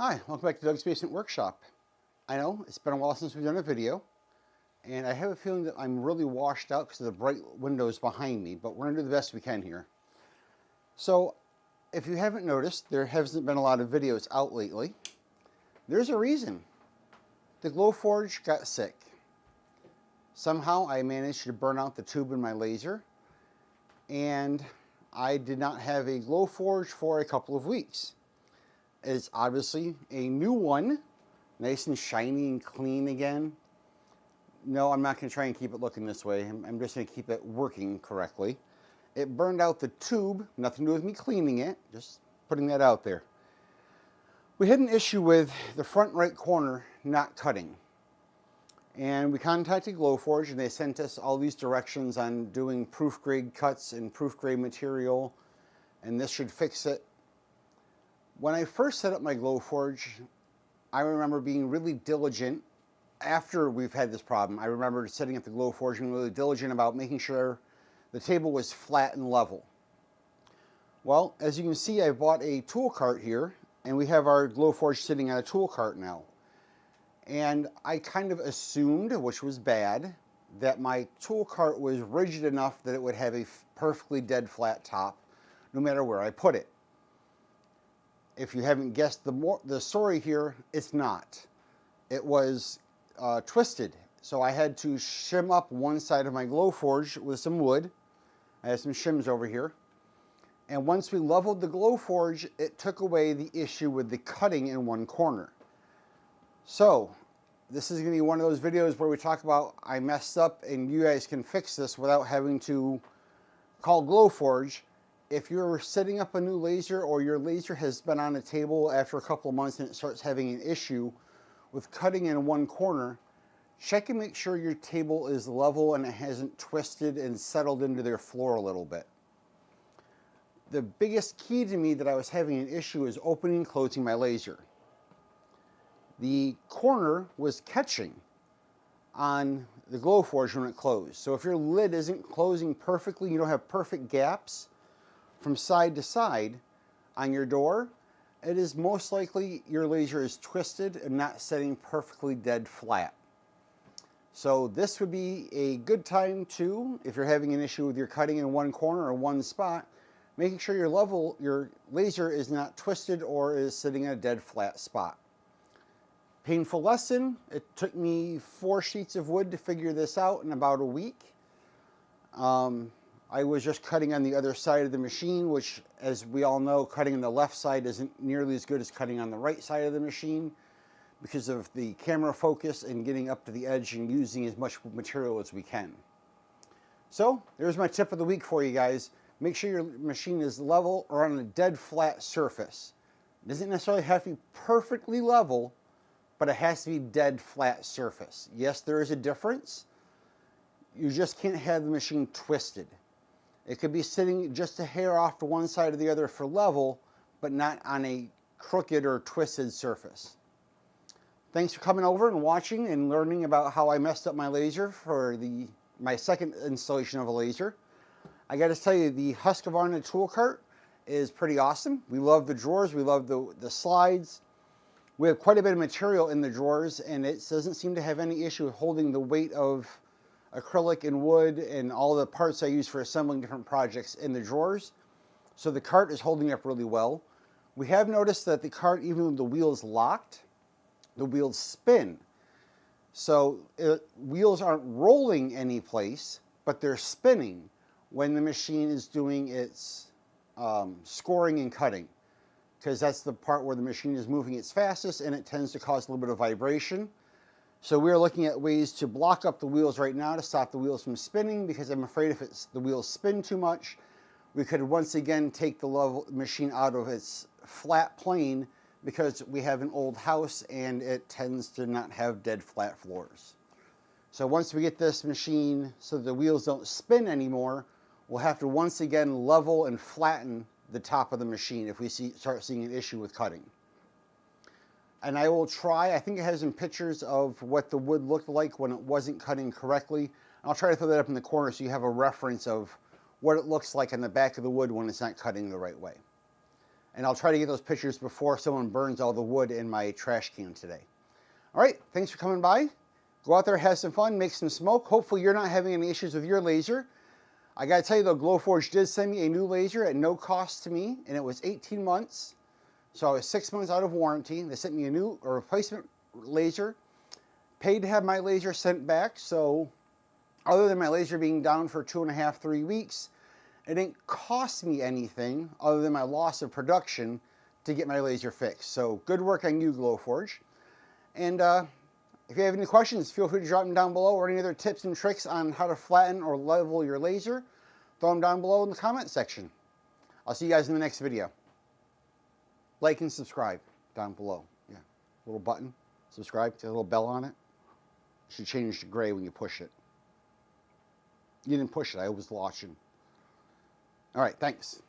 Hi, welcome back to Doug's Basement Workshop. I know it's been a while since we've done a video, and I have a feeling that I'm really washed out because of the bright windows behind me, but we're going to do the best we can here. So, if you haven't noticed, there hasn't been a lot of videos out lately. There's a reason. The Glowforge got sick. Somehow I managed to burn out the tube in my laser, and I did not have a Glowforge for a couple of weeks. It's obviously a new one, nice and shiny and clean again. No, I'm not going to try and keep it looking this way. I'm just going to keep it working correctly. It burned out the tube, nothing to do with me cleaning it, just putting that out there. We had an issue with the front right corner not cutting. And we contacted Glowforge and they sent us all these directions on doing proof grade cuts and proof grade material, and this should fix it. When I first set up my Glowforge, I remember being really diligent. After we've had this problem, I remember setting up the Glowforge and being really diligent about making sure the table was flat and level. Well, as you can see, I bought a tool cart here, and we have our Glowforge sitting on a tool cart now. And I kind of assumed, which was bad, that my tool cart was rigid enough that it would have a perfectly dead flat top, no matter where I put it. If you haven't guessed the story here, it's not. It was twisted. So I had to shim up one side of my Glowforge with some wood. I have some shims over here. And once we leveled the Glowforge, it took away the issue with the cutting in one corner. So this is going to be one of those videos where we talk about I messed up and you guys can fix this without having to call Glowforge. If you're setting up a new laser or your laser has been on a table after a couple of months and it starts having an issue with cutting in one corner, check and make sure your table is level and it hasn't twisted and settled into their floor a little bit. The biggest key to me that I was having an issue is opening and closing my laser. The corner was catching on the Glowforge when it closed. So if your lid isn't closing perfectly, you don't have perfect gaps from side to side on your door, it is most likely your laser is twisted and not setting perfectly dead flat. So this would be a good time to, if you're having an issue with your cutting in one corner or one spot, making sure your laser is not twisted or is sitting in a dead flat spot. Painful lesson. It took me 4 sheets of wood to figure this out in about a week. I was just cutting on the other side of the machine, which, as we all know, cutting on the left side isn't nearly as good as cutting on the right side of the machine because of the camera focus and getting up to the edge and using as much material as we can. So, there's my tip of the week for you guys. Make sure your machine is level or on a dead flat surface. It doesn't necessarily have to be perfectly level, but it has to be dead flat surface. Yes, there is a difference. You just can't have the machine twisted. It could be sitting just a hair off to one side or the other for level, but not on a crooked or twisted surface. Thanks for coming over and watching and learning about how I messed up my laser for my second installation of a laser. I got to tell you, the Husqvarna tool cart is pretty awesome. We love the drawers, we love the slides. We have quite a bit of material in the drawers, and it doesn't seem to have any issue with holding the weight of acrylic and wood and all the parts I use for assembling different projects in the drawers. So the cart is holding up really well. We have noticed that the cart, even when the wheel is locked, the wheels spin. So wheels aren't rolling any place, but they're spinning when the machine is doing its scoring and cutting, because that's the part where the machine is moving its fastest and it tends to cause a little bit of vibration. So we're looking at ways to block up the wheels right now to stop the wheels from spinning, because I'm afraid if the wheels spin too much, we could once again take the machine out of its flat plane, because we have an old house and it tends to not have dead flat floors. So once we get this machine so the wheels don't spin anymore, we'll have to once again level and flatten the top of the machine if we start seeing an issue with cutting. And I will try, I think it has some pictures of what the wood looked like when it wasn't cutting correctly. I'll try to throw that up in the corner so you have a reference of what it looks like on the back of the wood when it's not cutting the right way. And I'll try to get those pictures before someone burns all the wood in my trash can today. All right, thanks for coming by. Go out there, have some fun, make some smoke. Hopefully you're not having any issues with your laser. I gotta tell you though, Glowforge did send me a new laser at no cost to me, and it was 18 months. So I was 6 months out of warranty. They sent me a replacement laser. Paid to have my laser sent back, so other than my laser being down for 2.5, 3 weeks, it didn't cost me anything other than my loss of production to get my laser fixed. So good work on you, Glowforge. And if you have any questions, feel free to drop them down below, or any other tips and tricks on how to flatten or level your laser, throw them down below in the comment section. I'll see you guys in the next video. Like and subscribe down below. Yeah, little button, subscribe, got a little bell on it. Should change to gray when you push it. You didn't push it, I was watching. All right, thanks.